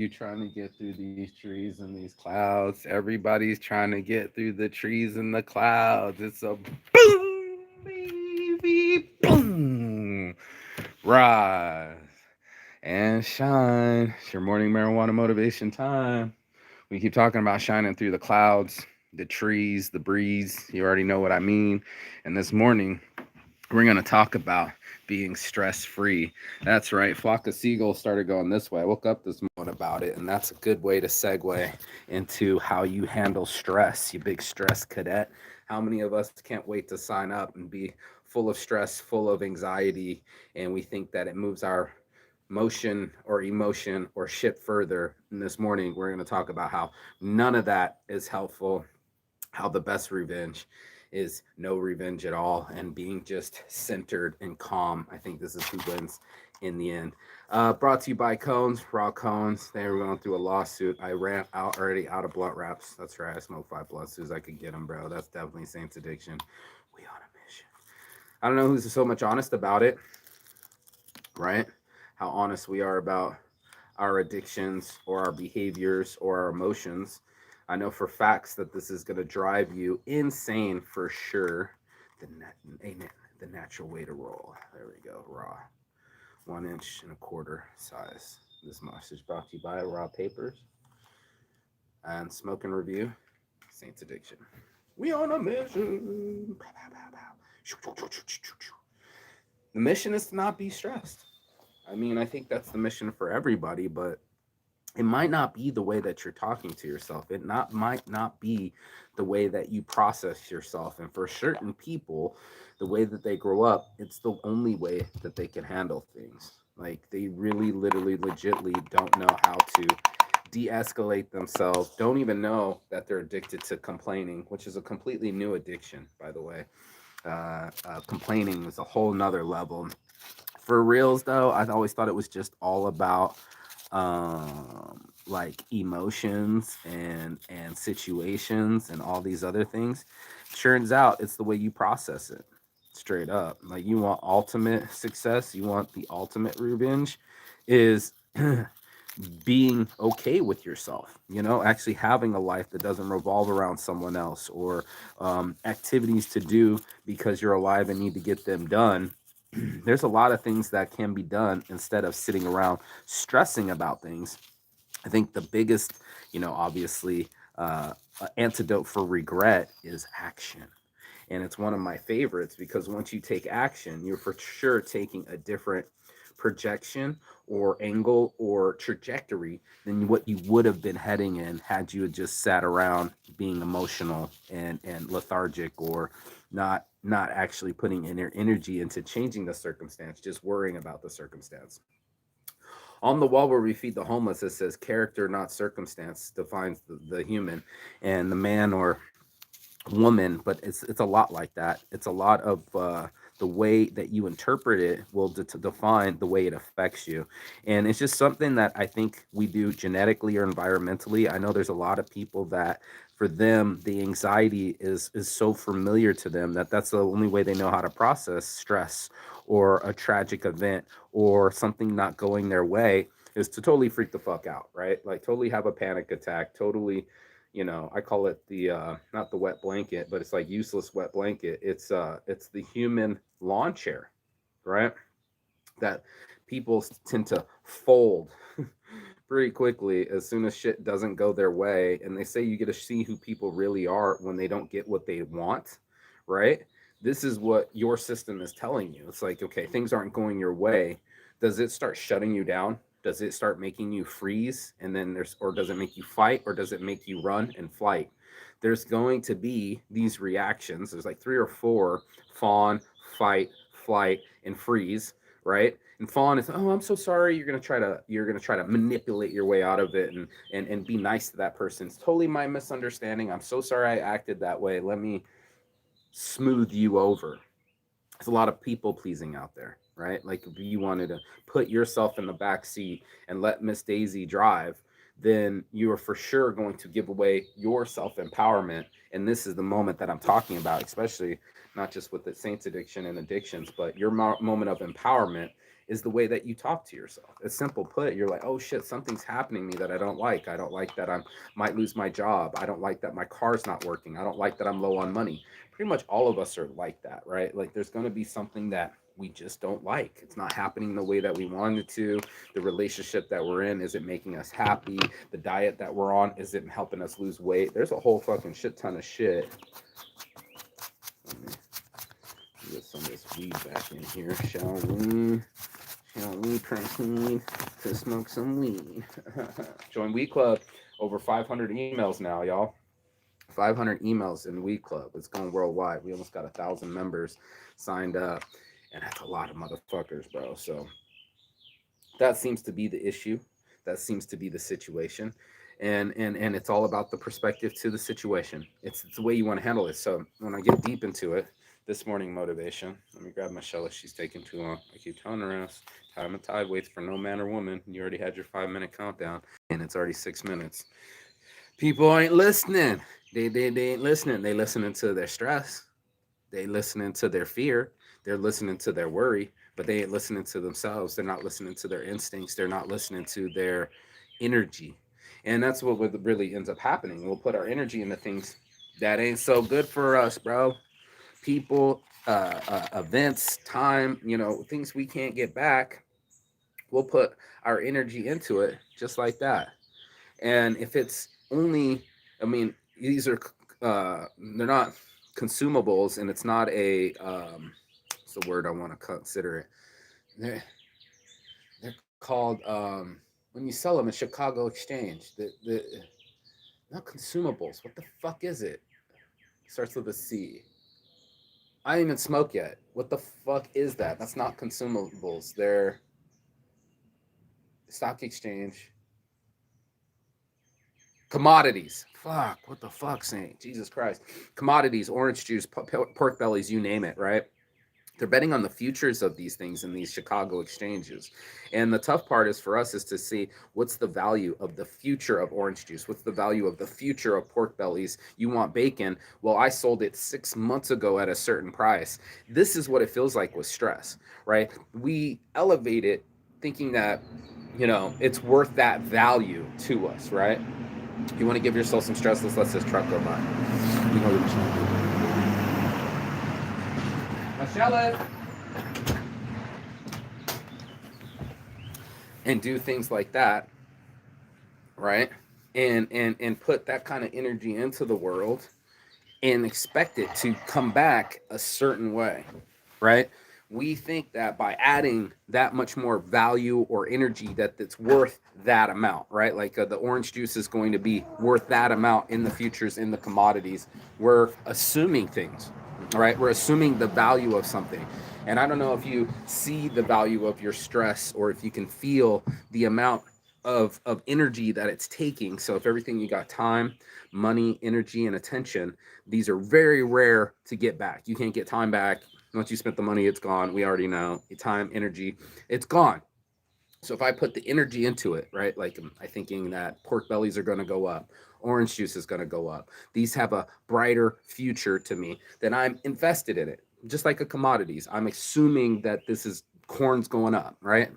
You trying to get through these trees and these clouds. Everybody's trying to get through the trees and the clouds. It's a boom, baby, boom. Rise and shine. It's your morning marijuana motivation time. We keep talking about shining through the clouds, the trees, the breeze. You already know what I mean. And this morning, we're going to talk about being stress free. That's right. Flock of seagulls started going this way. I woke up this morning about it, and that's a good way to segue into how you handle stress, you big stress cadet. How many of us can't wait to sign up and be full of stress, full of anxiety, and we think that it moves our motion or emotion or shit further? And this morning, we're going to talk about how none of that is helpful, how the best revenge is no revenge at all, and being just centered and calm. I think this is who wins in the end. Brought to you by Cones, Raw Cones. They were going through a lawsuit. I ran out already out of blunt wraps. That's right. I smoked 5 blunts as soon as I could get them, bro. That's definitely Saints addiction. We on a mission. I don't know who's so much honest about it, right? How honest we are about our addictions or our behaviors or our emotions. I know for facts that this is going to drive you insane for sure. The natural way to roll. There we go. Raw. 1 inch and a quarter size. This much is brought to you by Raw Papers and Smoke and Review. Saints Addiction. We on a mission. The mission is to not be stressed. I mean, I think that's the mission for everybody, but it might not be the way that you're talking to yourself. It might not be the way that you process yourself. And for certain people, the way that they grow up, it's the only way that they can handle things. Like they really, literally, legitly don't know how to de-escalate themselves. Don't even know that they're addicted to complaining, which is a completely new addiction, by the way. Complaining is a whole nother level. For reals, though, I always thought it was just all about like emotions and situations and all these other things. Turns out it's the way you process it. Straight up, like you want ultimate success, you want the ultimate revenge, is being okay with yourself, actually having a life that doesn't revolve around someone else, or activities to do because you're alive and need to get them done. There's a lot of things that can be done instead of sitting around stressing about things. I think the biggest, obviously, antidote for regret is action. And it's one of my favorites because once you take action, you're for sure taking a different projection or angle or trajectory than what you would have been heading in had you had just sat around being emotional and lethargic, or not actually putting in your energy into changing the circumstance, just worrying about the circumstance. On the wall where we feed the homeless, it says character, not circumstance, defines the human and the man or woman. But it's a lot like that. It's a lot of the way that you interpret it will define the way it affects you. And it's just something that I think we do genetically or environmentally. I know there's a lot of people that for them the anxiety is so familiar to them that that's the only way they know how to process stress or a tragic event or something not going their way, is to totally freak the fuck out, right? Like totally have a panic attack, totally, I call it the not the wet blanket, but it's like useless wet blanket. It's the human lawn chair, right? That people tend to fold pretty quickly as soon as shit doesn't go their way. And they say you get to see who people really are when they don't get what they want, right? This is what your system is telling you. It's like, okay, things aren't going your way. Does it start shutting you down? Does it start making you freeze? And then or does it make you fight, or does it make you run and flight? There's going to be these reactions. There's like three or four: fawn, fight, flight, and freeze, right? And fawn is, oh, I'm so sorry. You're gonna try to manipulate your way out of it and be nice to that person. It's totally my misunderstanding. I'm so sorry I acted that way. Let me smooth you over. There's a lot of people pleasing out there, right? Like if you wanted to put yourself in the back seat and let Miss Daisy drive, then you are for sure going to give away your self empowerment. And this is the moment that I'm talking about, especially not just with the Saints addiction and addictions, but your moment of empowerment is the way that you talk to yourself. It's simple put. You're like, oh shit, something's happening to me that I don't like. I don't like that I might lose my job. I don't like that my car's not working. I don't like that I'm low on money. Pretty much all of us are like that, right? Like there's going to be something that we just don't like. It's not happening the way that we wanted it to. The relationship that we're in isn't making us happy. The diet that we're on isn't helping us lose weight. There's a whole fucking shit ton of shit. Let me get some of this weed back in here, shall we? Shall we proceed to smoke some weed? Join Weed Club. Over 500 emails now, y'all. 500 emails in Weed Club. It's going worldwide. We almost got 1,000 members signed up, and that's a lot of motherfuckers, bro. So that seems to be the issue. That seems to be the situation. And it's all about the perspective to the situation. It's the way you want to handle it. So when I get deep into it, this morning motivation. Let me grab my shell if she's taking too long. I keep telling her ass, time and tide waits for no man or woman. You already had your 5-minute countdown, and it's already 6 minutes. People ain't listening. They ain't listening. They listening to their stress. They listening to their fear. They're listening to their worry, but they ain't listening to themselves. They're not listening to their instincts. They're not listening to their energy. And that's what really ends up happening. We'll put our energy into things that ain't so good for us, bro. People, events, time, things we can't get back. We'll put our energy into it just like that. And if it's only, I mean, these are, they're not consumables, and it's not a, what's the word I want to consider it? They're called, when you sell them at Chicago Exchange, not consumables. What the fuck is it? Starts with a C. I didn't even smoke yet. What the fuck is that? That's not consumables. They're stock exchange. Commodities. Fuck. What the fuck, Saint? Jesus Christ. Commodities, orange juice, pork bellies, you name it, right? They're betting on the futures of these things in these Chicago exchanges. And the tough part is for us is to see what's the value of the future of orange juice? What's the value of the future of pork bellies? You want bacon? Well, I sold it 6 months ago at a certain price. This is what it feels like with stress, right? We elevate it thinking that, it's worth that value to us, right? You want to give yourself some stress, let's let this truck go by. Michelle, and do things like that, right? And put that kind of energy into the world and expect it to come back a certain way, right? We think that by adding that much more value or energy that it's worth that amount, right? Like the orange juice is going to be worth that amount in the futures, in the commodities. We're assuming things, right? We're assuming the value of something. And I don't know if you see the value of your stress or if you can feel the amount of energy that it's taking. So if everything you got time, money, energy, and attention, these are very rare to get back. You can't get time back. Once you spent the money, it's gone. We already know. Time, energy, it's gone. So if I put the energy into it, right, like I'm thinking that pork bellies are going to go up, orange juice is going to go up. These have a brighter future to me, then I'm invested in it. Just like a commodities, I'm assuming that this is corn's going up, right?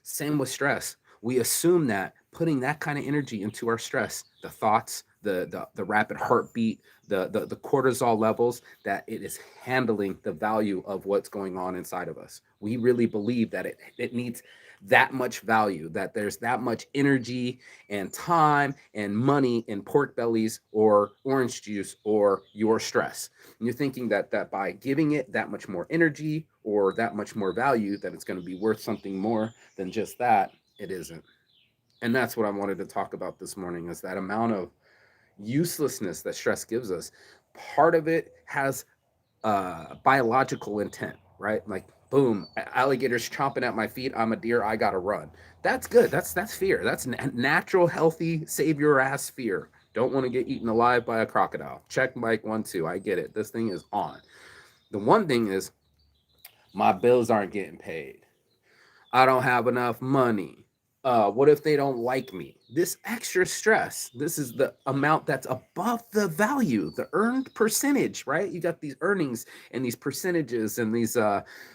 Same with stress. We assume that putting that kind of energy into our stress, the thoughts, the rapid heartbeat, the cortisol levels, that it is handling the value of what's going on inside of us. We really believe that it needs that much value, that there's that much energy and time and money in pork bellies or orange juice or your stress. And you're thinking that by giving it that much more energy or that much more value, that it's going to be worth something more than just that. It isn't. And that's what I wanted to talk about this morning, is that amount of uselessness that stress gives us. Part of it has biological intent, right? Like, boom, alligators chomping at my feet. I'm a deer. I gotta run. That's good. That's fear. That's natural, healthy, save your ass fear. Don't want to get eaten alive by a crocodile. Check Mike 1, 2. I get it. This thing is on. The one thing is, my bills aren't getting paid. I don't have enough money. What if they don't like me? This extra stress, this is the amount that's above the value, the earned percentage, right? You got these earnings and these percentages and these,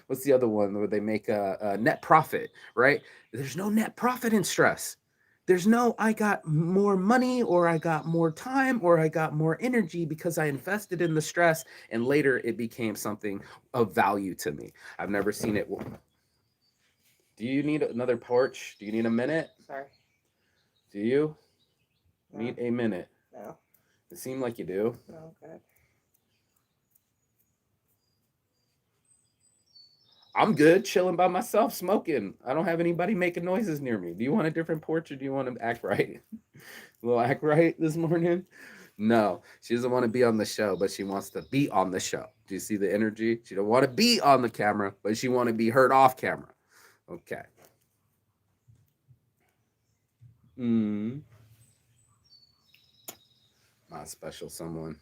what's the other one where they make a net profit, right? There's no net profit in stress. There's no, I got more money or I got more time or I got more energy because I invested in the stress and later it became something of value to me. I've never seen it. Do you need another porch? Do you need a minute? Sorry. Do you No. need a minute? No. It seemed like you do. No. Good. I'm good, chilling by myself, smoking. I don't have anybody making noises near me. Do you want a different porch or do you want to act right? Will act right this morning? No, she doesn't want to be on the show, but she wants to be on the show. Do you see the energy? She don't want to be on the camera, but she want to be heard off camera. Okay. Mm. Not special someone.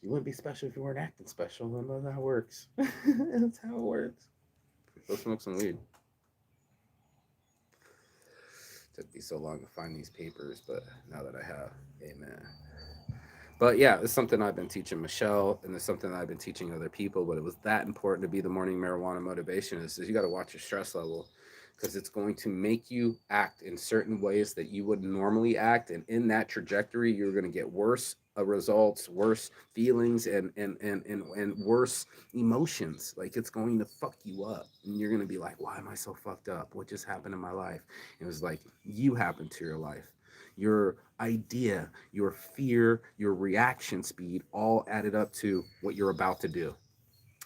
You wouldn't be special if you weren't acting special. That's how it works. That's how it works. Go smoke some weed. Took me so long to find these papers, but now that I have, amen. But yeah, it's something I've been teaching Michelle, and it's something that I've been teaching other people. But it was that important to be the morning marijuana motivation is you got to watch your stress level because it's going to make you act in certain ways that you would normally act, and in that trajectory, you're going to get worse results, worse feelings, and worse emotions. Like it's going to fuck you up, and you're going to be like, "Why am I so fucked up? What just happened in my life?" It was like you happened to your life, your idea, your fear, your reaction speed, all added up to what you're about to do.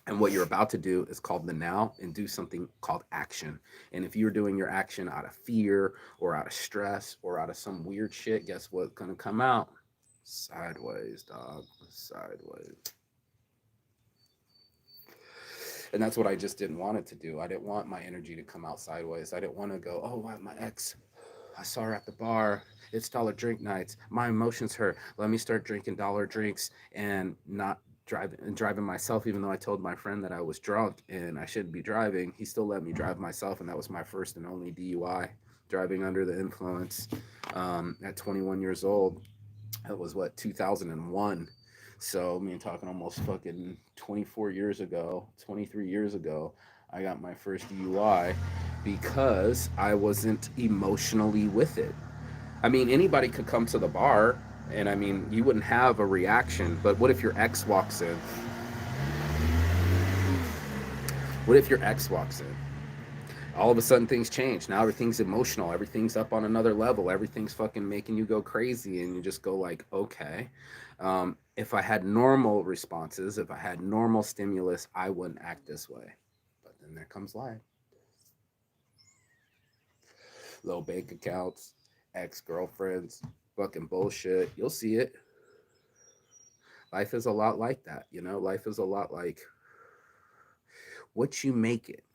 And what you're about to do is called the now and do something called action. And if you're doing your action out of fear or out of stress or out of some weird shit, guess what's going to come out? Sideways, dog. Sideways. And that's what I just didn't want it to do. I didn't want my energy to come out sideways. I didn't want to go, oh, wow, my ex, I saw her at the bar. It's dollar drink nights. My emotions hurt. Let me start drinking dollar drinks and not driving myself, even though I told my friend that I was drunk and I shouldn't be driving. He still let me drive myself, and that was my first and only DUI, driving under the influence at 21 years old. That was what, 2001. So, I mean, talking almost fucking 24 years ago, 23 years ago, I got my first DUI because I wasn't emotionally with it. I mean, anybody could come to the bar and I mean, you wouldn't have a reaction, but what if your ex walks in? What if your ex walks in? All of a sudden things change. Now everything's emotional. Everything's up on another level. Everything's fucking making you go crazy, and you just go like, okay. If I had normal responses, if I had normal stimulus, I wouldn't act this way. But then there comes life. Low bank accounts, ex girlfriends, fucking bullshit. You'll see it. Life is a lot like that, you know. Life is a lot like what you make it.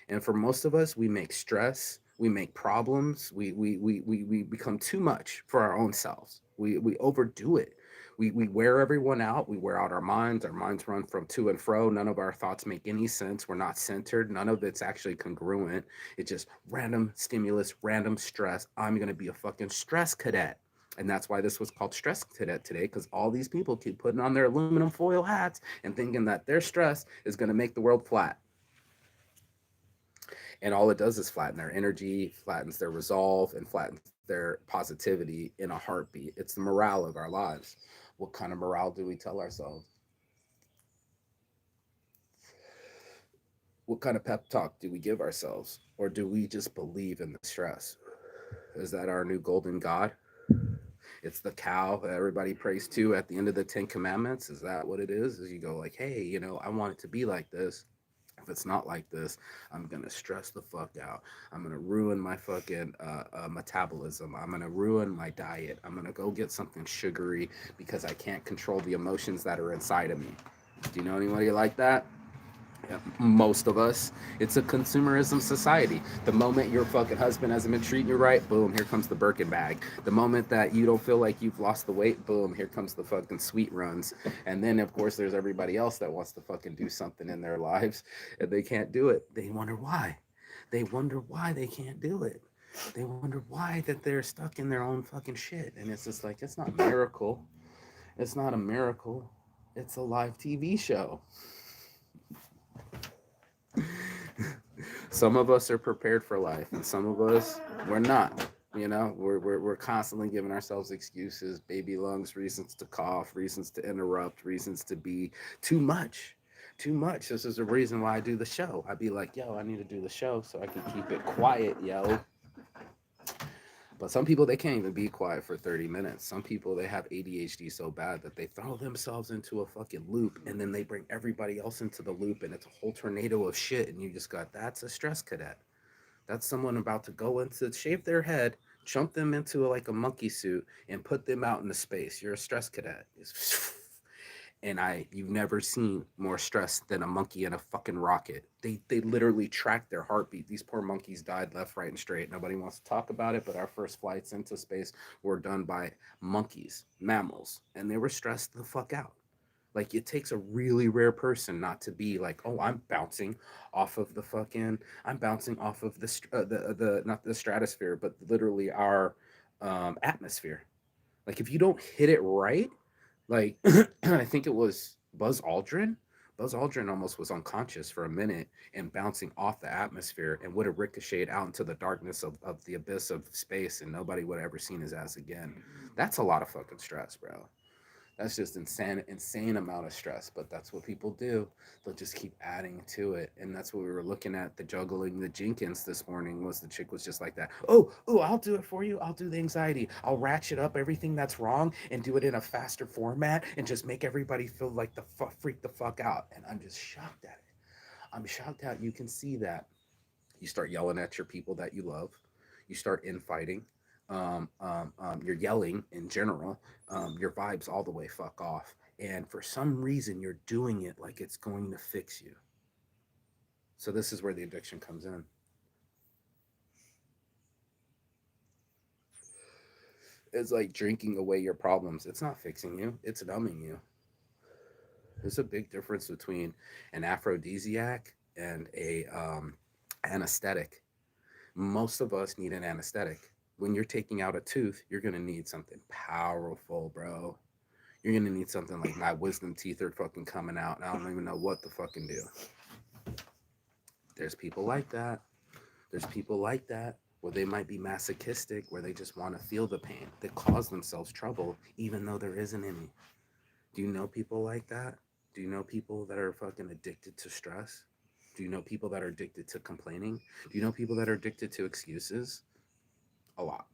And for most of us, we make stress, we make problems, we become too much for our own selves. We overdo it. We wear everyone out. We wear out our minds. Our minds run from to and fro. None of our thoughts make any sense. We're not centered. None of it's actually congruent. It's just random stimulus, random stress. I'm going to be a fucking stress cadet. And that's why this was called Stress Cadet today, because all these people keep putting on their aluminum foil hats and thinking that their stress is going to make the world flat. And all it does is flatten their energy, flattens their resolve, and flattens their positivity in a heartbeat. It's the morale of our lives. What kind of morale do we tell ourselves? What kind of pep talk do we give ourselves? Or do we just believe in the stress? Is that our new golden god? It's the cow that everybody prays to at the end of the 10 commandments. Is that what it is? Is you go like, hey, you know, I want it to be like this. If it's not like this, I'm gonna stress the fuck out. I'm gonna ruin my fucking metabolism. I'm gonna ruin my diet. I'm gonna go get something sugary because I can't control the emotions that are inside of me. Do you know anybody like that? Yeah, most of us. It's a consumerism society. The moment your fucking husband hasn't been treating you right, boom, here comes the Birkin bag. The moment that you don't feel like you've lost the weight, boom, here comes the fucking sweet runs. And then, of course, there's everybody else that wants to fucking do something in their lives and they can't do it. They wonder why. They wonder why they can't do it. They wonder why that they're stuck in their own fucking shit. And it's just like, it's not a miracle. It's not a miracle. It's a live TV show. Some of us are prepared for life, and some of us we're not. You know, we're constantly giving ourselves excuses, baby lungs, reasons to cough, reasons to interrupt, reasons to be too much. Too much. This is the reason why I do the show. I'd be like, yo, I need to do the show so I can keep it quiet, yo. But some people they can't even be quiet for 30 minutes. Some people they have ADHD so bad that they throw themselves into a fucking loop and then they bring everybody else into the loop and it's a whole tornado of shit and you just got that's a stress cadet. That's someone about to go into shave their head, jump them into like a monkey suit and put them out into space. You're a stress cadet. And you've never seen more stress than a monkey in a fucking rocket. They literally track their heartbeat. These poor monkeys died left, right, and straight. Nobody wants to talk about it, but our first flights into space were done by monkeys, mammals, and they were stressed the fuck out. Like it takes a really rare person not to be like, oh, I'm bouncing off of the fucking, I'm bouncing off of the not the stratosphere, but literally our atmosphere. Like if you don't hit it right, like I think it was Buzz Aldrin. Buzz Aldrin almost was unconscious for a minute and bouncing off the atmosphere and would have ricocheted out into the darkness of the abyss of space and nobody would have ever seen his ass again. That's a lot of fucking stress, bro. That's just insane amount of stress, but that's what people do. They'll just keep adding to it, and that's what we were looking at. The juggling the Jenkins this morning was the chick was just like that. Oh, I'll do it for you. I'll do the anxiety. I'll ratchet up everything that's wrong and do it in a faster format and just make everybody feel like freak the fuck out. And I'm just shocked at it. I'm shocked how you can see that. You start yelling at your people that you love. You start infighting. You're yelling in general. Your vibes all the way fuck off. And for some reason, you're doing it like it's going to fix you. So this is where the addiction comes in. It's like drinking away your problems. It's not fixing you. It's numbing you. There's a big difference between an aphrodisiac and a anesthetic. Most of us need an anesthetic. When you're taking out a tooth, you're gonna need something powerful, bro. You're gonna need something like my wisdom teeth are fucking coming out, and I don't even know what to fucking do. There's people like that. There's people like that where they might be masochistic, where they just want to feel the pain, that cause themselves trouble, even though there isn't any. Do you know people like that? Do you know people that are fucking addicted to stress? Do you know people that are addicted to complaining? Do you know people that are addicted to excuses? A lot.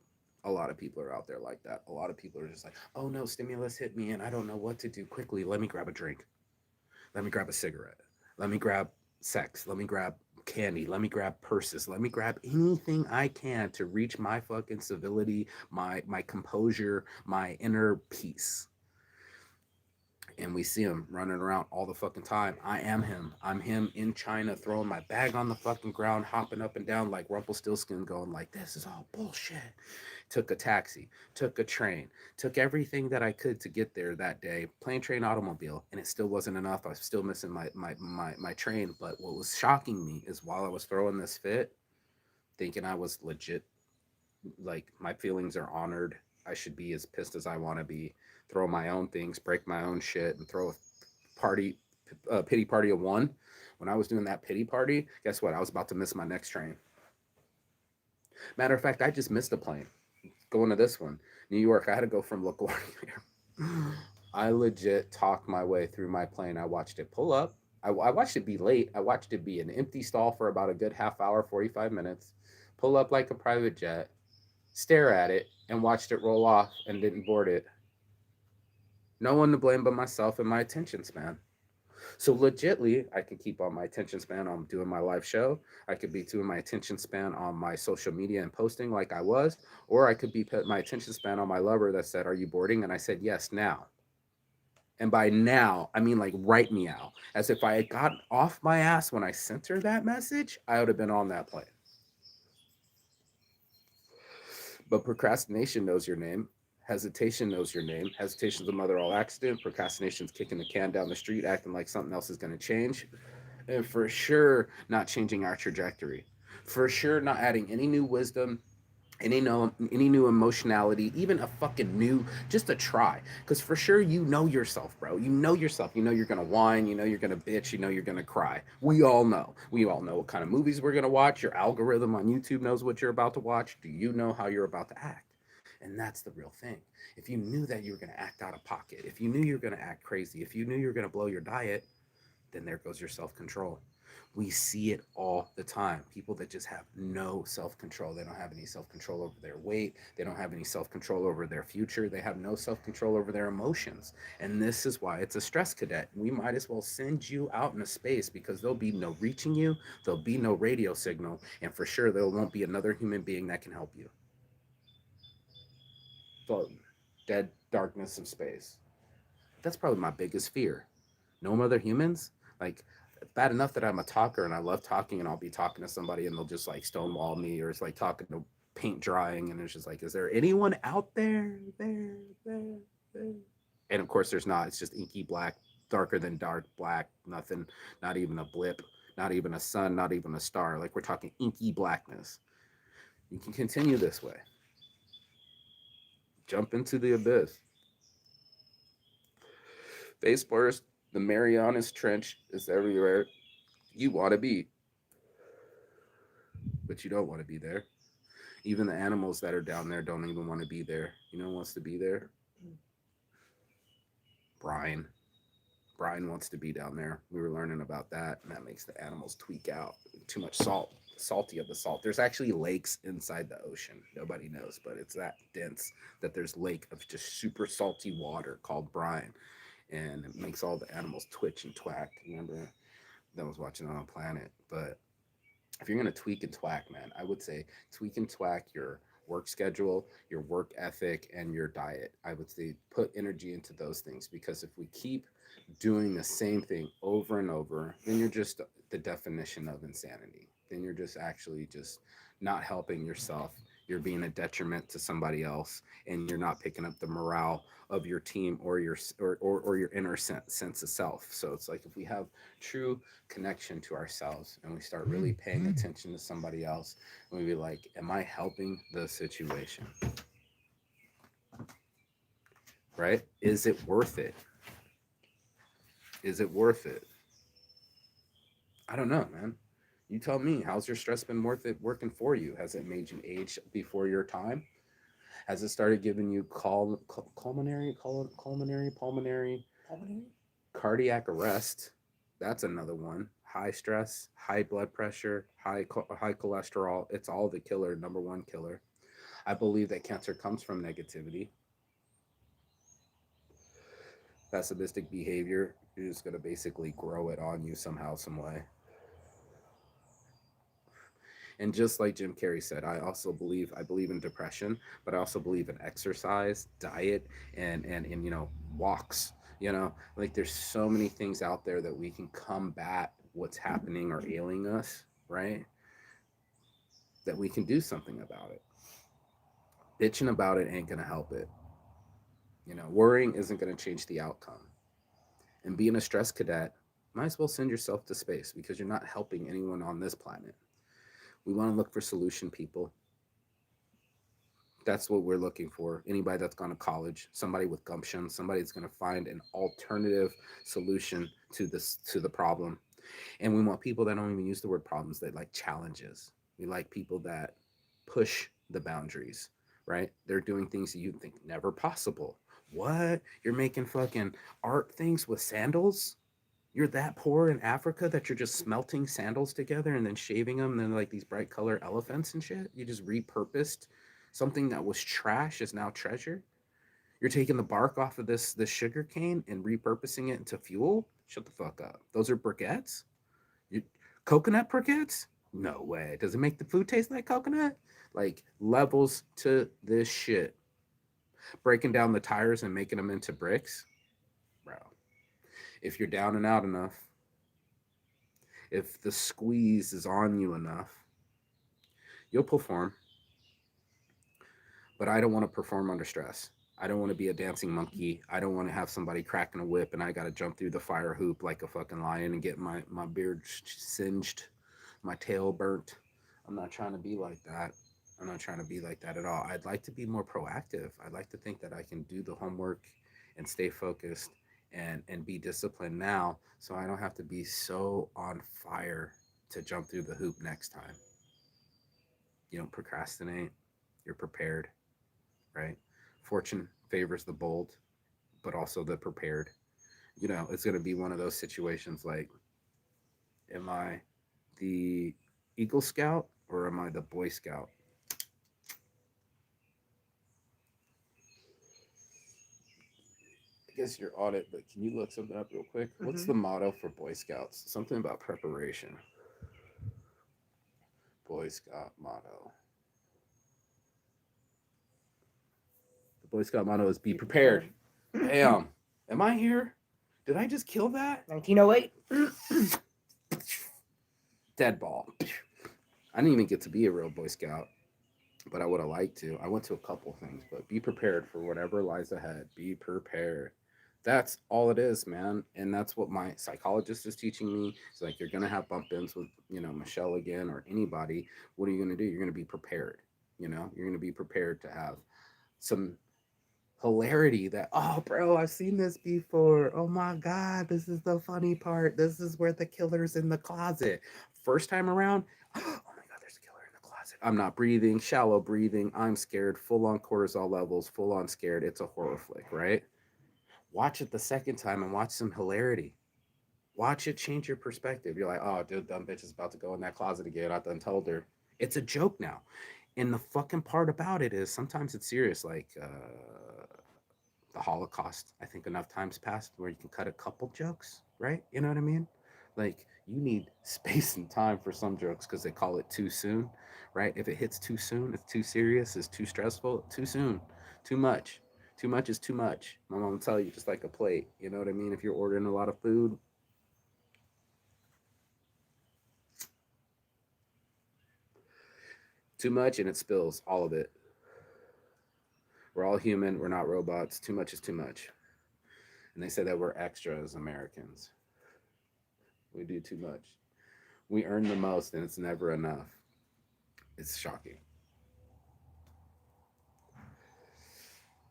A lot of people are out there like that. A lot of people are just like, oh no, stimulus hit me and I don't know what to do. Quickly, let me grab a drink. Let me grab a cigarette. Let me grab sex. Let me grab candy. Let me grab purses. Let me grab anything I can to reach my fucking civility, my composure, my inner peace. And we see him running around all the fucking time. I am him. I'm him in China throwing my bag on the fucking ground, hopping up and down like Rumpelstiltskin, going like, this is all bullshit. Took a taxi, took a train, took everything that I could to get there that day, plane, train, automobile, and it still wasn't enough. I was still missing my train. But what was shocking me is while I was throwing this fit, thinking I was legit, like my feelings are honored. I should be as pissed as I want to be, throw my own things, break my own shit, and throw a party, a pity party of one. When I was doing that pity party, guess what? I was about to miss my next train. Matter of fact, I just missed a plane going to this one, New York. I had to go from LaGuardia. I legit talked my way through my plane. I watched it pull up. I watched it be late. I watched it be an empty stall for about a good half hour, 45 minutes, pull up like a private jet, stare at it, and watched it roll off and didn't board it. No one to blame but myself and my attention span. So legitly, I can keep on my attention span on doing my live show. I could be doing my attention span on my social media and posting like I was, or I could be put my attention span on my lover that said, "Are you boarding?" And I said, "Yes, now." And by now, I mean like right meow. As if I had gotten off my ass when I sent her that message, I would have been on that plane. But procrastination knows your name. Hesitation knows your name. Hesitation's the mother of all accident. Procrastination's kicking the can down the street, acting like something else is going to change. And for sure, not changing our trajectory. For sure, not adding any new wisdom, any new emotionality, even a fucking new, just a try. Because for sure, you know yourself, bro. You know yourself. You know you're gonna whine. You know you're gonna bitch. You know you're gonna cry. We all know. We all know what kind of movies we're gonna watch. Your algorithm on YouTube knows what you're about to watch. Do you know how you're about to act? And that's the real thing. If you knew that you were gonna act out of pocket, if you knew you were gonna act crazy, if you knew you were gonna blow your diet, then there goes your self control. We see it all the time. People that just have no self control. They don't have any self control over their weight. They don't have any self control over their future. They have no self control over their emotions. And this is why it's a stress cadet. We might as well send you out in a space because there'll be no reaching you, there'll be no radio signal, and for sure there won't be another human being that can help you. So, dead darkness of space. That's probably my biggest fear. No other humans. Like, bad enough that I'm a talker and I love talking, and I'll be talking to somebody and they'll just like stonewall me, or it's like talking to paint drying, and it's just like, is there anyone out there? There. And of course, there's not. It's just inky black, darker than dark black, nothing, not even a blip, not even a sun, not even a star. Like, we're talking inky blackness. You can continue this way. Jump into the abyss. Face first, the Marianas Trench is everywhere you want to be, but you don't want to be there. Even the animals that are down there don't even want to be there. You know who wants to be there? Brian. Brian wants to be down there. We were learning about that, and that makes the animals tweak out. Too much salt, salty of the salt. There's actually lakes inside the ocean. Nobody knows, but it's that dense that there's lake of just super salty water called brine, and it makes all the animals twitch and twack. Remember that was watching on a planet, but if you're going to tweak and twack, man, I would say tweak and twack your work schedule, your work ethic, and your diet. I would say put energy into those things, because if we keep doing the same thing over and over, then you're just the definition of insanity. Then you're just actually just not helping yourself. You're being a detriment to somebody else, and you're not picking up the morale of your team or your inner sense of self. So it's like, if we have true connection to ourselves and we start really paying attention to somebody else, and we be like, am I helping the situation? Right? Is it worth it? Is it worth it? I don't know, man. You tell me. How's your stress been worth it working for you? Has it made you age before your time? Has it started giving you pulmonary cardiac arrest? That's another one. High stress, high blood pressure, high cholesterol. It's all the killer, number one killer. I believe that cancer comes from negativity, pessimistic behavior. You're just gonna basically grow it on you somehow, some way. And just like Jim Carrey said, I believe in depression, but I also believe in exercise, diet, and walks. Like, there's so many things out there that we can combat what's happening or ailing us, right? That we can do something about it. Bitching about it ain't gonna help it. Worrying isn't gonna change the outcome. And being a stress cadet, might as well send yourself to space, because you're not helping anyone on this planet. We want to look for solution people. That's what we're looking for. Anybody that's gone to college, somebody with gumption, somebody that's going to find an alternative solution to the problem. And we want people that don't even use the word problems, that like challenges. We like people that push the boundaries, right? They're doing things that you think never possible. What? You're making fucking art things with sandals? You're that poor in Africa that you're just smelting sandals together and then shaving them, and then like these bright color elephants and shit? You just repurposed something that was trash is now treasure. You're taking the bark off of this sugar cane and repurposing it into fuel? Shut the fuck up. Those are briquettes? You, coconut briquettes? No way. Does it make the food taste like coconut? Like, levels to this shit. Breaking down the tires and making them into bricks? Bro. If you're down and out enough, if the squeeze is on you enough, you'll perform. But I don't want to perform under stress. I don't want to be a dancing monkey. I don't want to have somebody cracking a whip and I got to jump through the fire hoop like a fucking lion and get my beard singed, my tail burnt. I'm not trying to be like that. I'm not trying to be like that at all. I'd like to be more proactive. I'd like to think that I can do the homework and stay focused and be disciplined now, so I don't have to be so on fire to jump through the hoop next time. You don't procrastinate. You're prepared, right? Fortune favors the bold, but also the prepared. It's going to be one of those situations like, am I the Eagle Scout or am I the Boy Scout? I guess you're on it, but can you look something up real quick? What's the motto for Boy Scouts? Something about preparation. Boy Scout motto. The Boy Scout motto is be prepared. Bam. Am I here? Did I just kill that? 1908. Dead ball. I didn't even get to be a real Boy Scout, but I would have liked to. I went to a couple things, but be prepared for whatever lies ahead. Be prepared. That's all it is, man. And that's what my psychologist is teaching me. It's like, you're gonna have bump ins with, Michelle again or anybody. What are you gonna do? You're gonna be prepared. You're gonna be prepared to have some hilarity that, oh bro, I've seen this before. Oh my god, this is the funny part. This is where the killer's in the closet. First time around, oh my god, there's a killer in the closet. I'm not breathing, shallow breathing, I'm scared, full on cortisol levels, full on scared. It's a horror flick, right? Watch it the second time and watch some hilarity. Watch it change your perspective. You're like, oh dude, dumb bitch is about to go in that closet again. I done told her. It's a joke now. And the fucking part about it is sometimes it's serious, like the Holocaust. I think enough times passed where you can cut a couple jokes, right? You know what I mean? Like, you need space and time for some jokes because they call it too soon, right? If it hits too soon, it's too serious, it's too stressful, too soon, too much. Too much is too much. My mom will tell you, just like a plate. You know what I mean? If you're ordering a lot of food, too much and it spills all of it. We're all human. We're not robots. Too much is too much. And they say that we're extra as Americans. We do too much. We earn the most and it's never enough. It's shocking.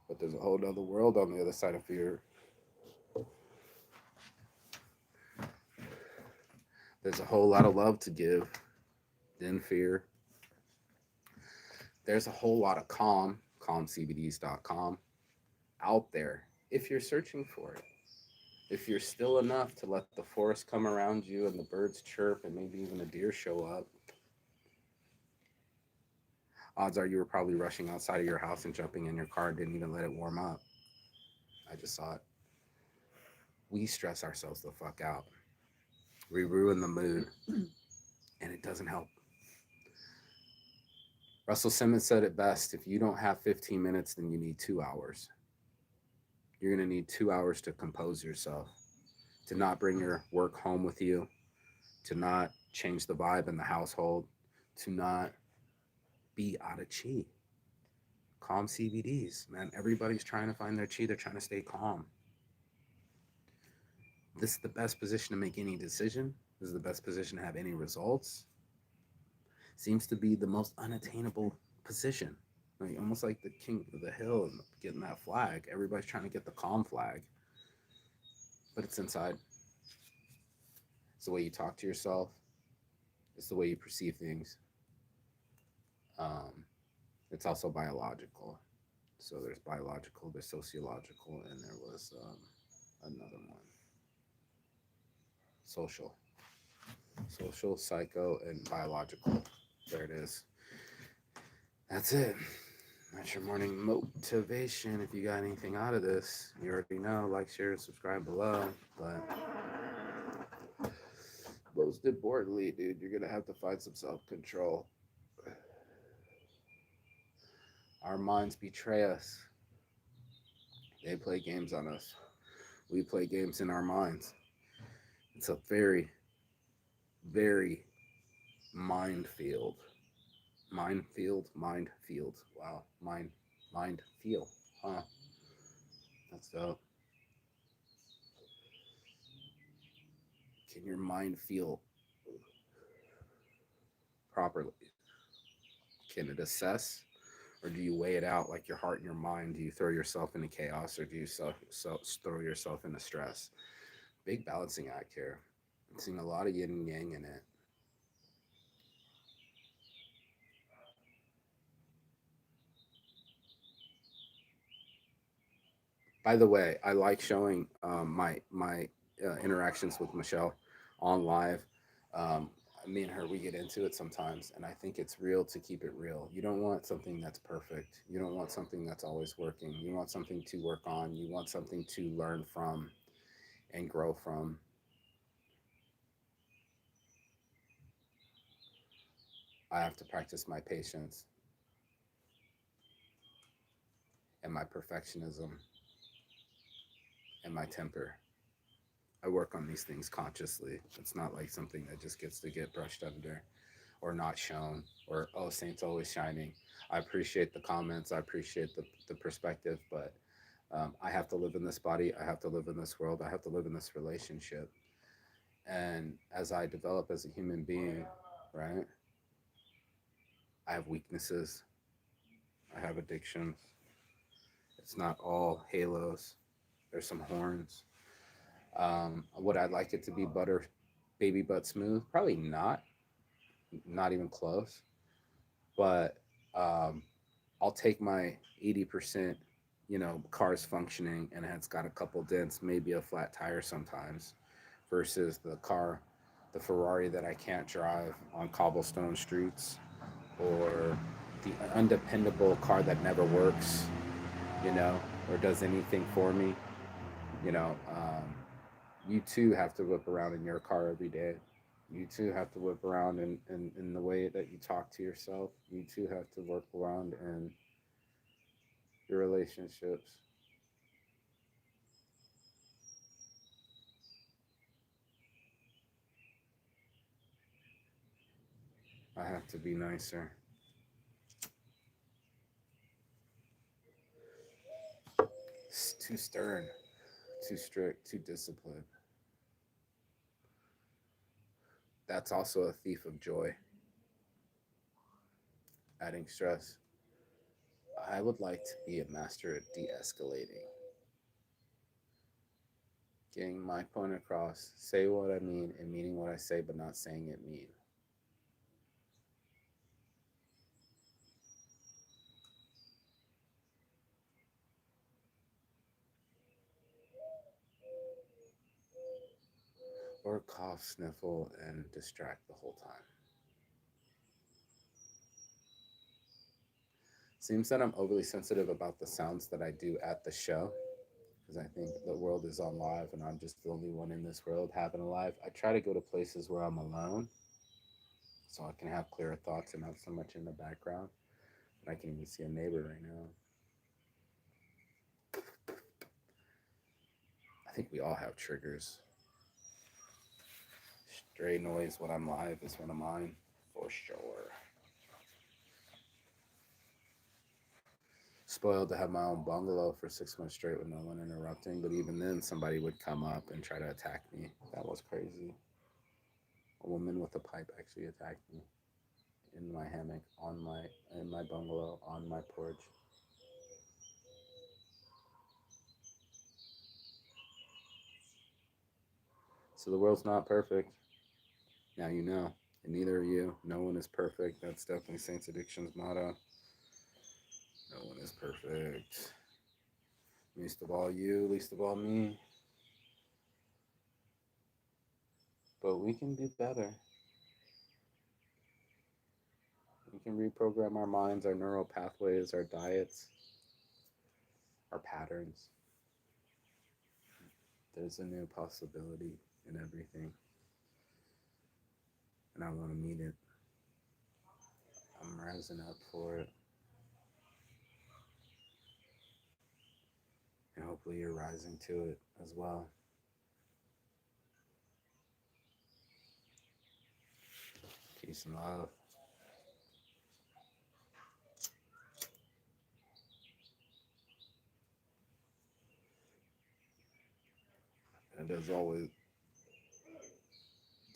But there's a whole other world on the other side of fear. There's a whole lot of love to give, then fear. There's a whole lot of calmcbds.com out there if you're searching for it. If you're still enough to let the forest come around you and the birds chirp and maybe even a deer show up, odds are you were probably rushing outside of your house and jumping in your car and didn't even let it warm up. I just saw it. We stress ourselves the fuck out. We ruin the mood, and it doesn't help. Russell Simmons said it best: if you don't have 15 minutes, then you need 2 hours. You're going to need 2 hours to compose yourself, to not bring your work home with you, to not change the vibe in the household, to not be out of chi. Calm CBDs, man. Everybody's trying to find their chi. They're trying to stay calm. This is the best position to make any decision. This is the best position to have any results. Seems to be the most unattainable position. Like, almost like the king of the hill and getting that flag. Everybody's trying to get the calm flag, but it's inside. It's the way you talk to yourself. It's the way you perceive things. Um, it's also biological. So there's biological, there's sociological, and there was another one. Social. Social, psycho, and biological. There it is. That's it. That's your morning motivation. If you got anything out of this, you already know. Like, share, and subscribe below. But most importantly, dude, you're gonna have to find some self-control. Our minds betray us. They play games on us. We play games in our minds. It's a very, very minefield. Minefield. Wow. Mind feel. Huh. That's dope. Can your mind feel properly? Can it assess, or do you weigh it out like your heart and your mind? Do you throw yourself into chaos, or do you throw yourself into stress? Big balancing act here. I'm seeing a lot of yin and yang in it. By the way, I like showing my interactions with Michelle on live. Um, Me and her, we get into it sometimes, and I think it's real to keep it real. You don't want something that's perfect. You don't want something that's always working. You want something to work on. You want something to learn from and grow from. I have to practice my patience and my perfectionism and my temper. I work on these things consciously. It's not like something that just gets to get brushed under or not shown, or oh, Saint's always shining. I appreciate the comments. I appreciate the perspective, but I have to live in this body. I have to live in this world. I have to live in this relationship. And as I develop as a human being, right, I have weaknesses. I have addictions. It's not all halos. There's some horns. Would I like it to be butter, baby butt smooth? Probably not. Not even close. But um, I'll take my 80%, cars functioning and it's got a couple dents, maybe a flat tire sometimes, versus the Ferrari that I can't drive on cobblestone streets, or the undependable car that never works, or does anything for me. You know, you too have to whip around in your car every day. You too have to whip around in the way that you talk to yourself. You too have to work around in your relationships. I have to be nicer. It's too stern, too strict, too disciplined. That's also a thief of joy, adding stress. I would like to be a master at de escalating, getting my point across, say what I mean and meaning what I say, but not saying it mean. Or cough, sniffle, and distract the whole time. Seems that I'm overly sensitive about the sounds that I do at the show, because I think the world is on live and I'm just the only one in this world having a live. I try to go to places where I'm alone so I can have clearer thoughts and not so much in the background. And I can even see a neighbor right now. I think we all have triggers. Stray noise when I'm live is one of mine, for sure. Spoiled to have my own bungalow for 6 months straight with no one interrupting, but even then, somebody would come up and try to attack me. That was crazy. A woman with a pipe actually attacked me in my hammock in my bungalow on my porch. So the world's not perfect. Now you know, and neither are you. No one is perfect. That's definitely Saints Addiction's motto. No one is perfect. Least of all you, least of all me. But we can do better. We can reprogram our minds, our neural pathways, our diets, our patterns. There's a new possibility in everything, and I want to meet it. I'm rising up for it, and hopefully you're rising to it as well. Peace and love. And as always,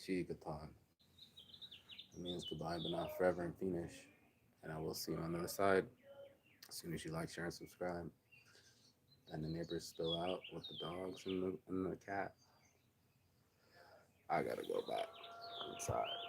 Chi Katan. It means goodbye, but not forever and finish. And I will we'll see you on the other side. As soon as you like, share, and subscribe. And the neighbor's still out with the dogs and the cat. I gotta go back inside.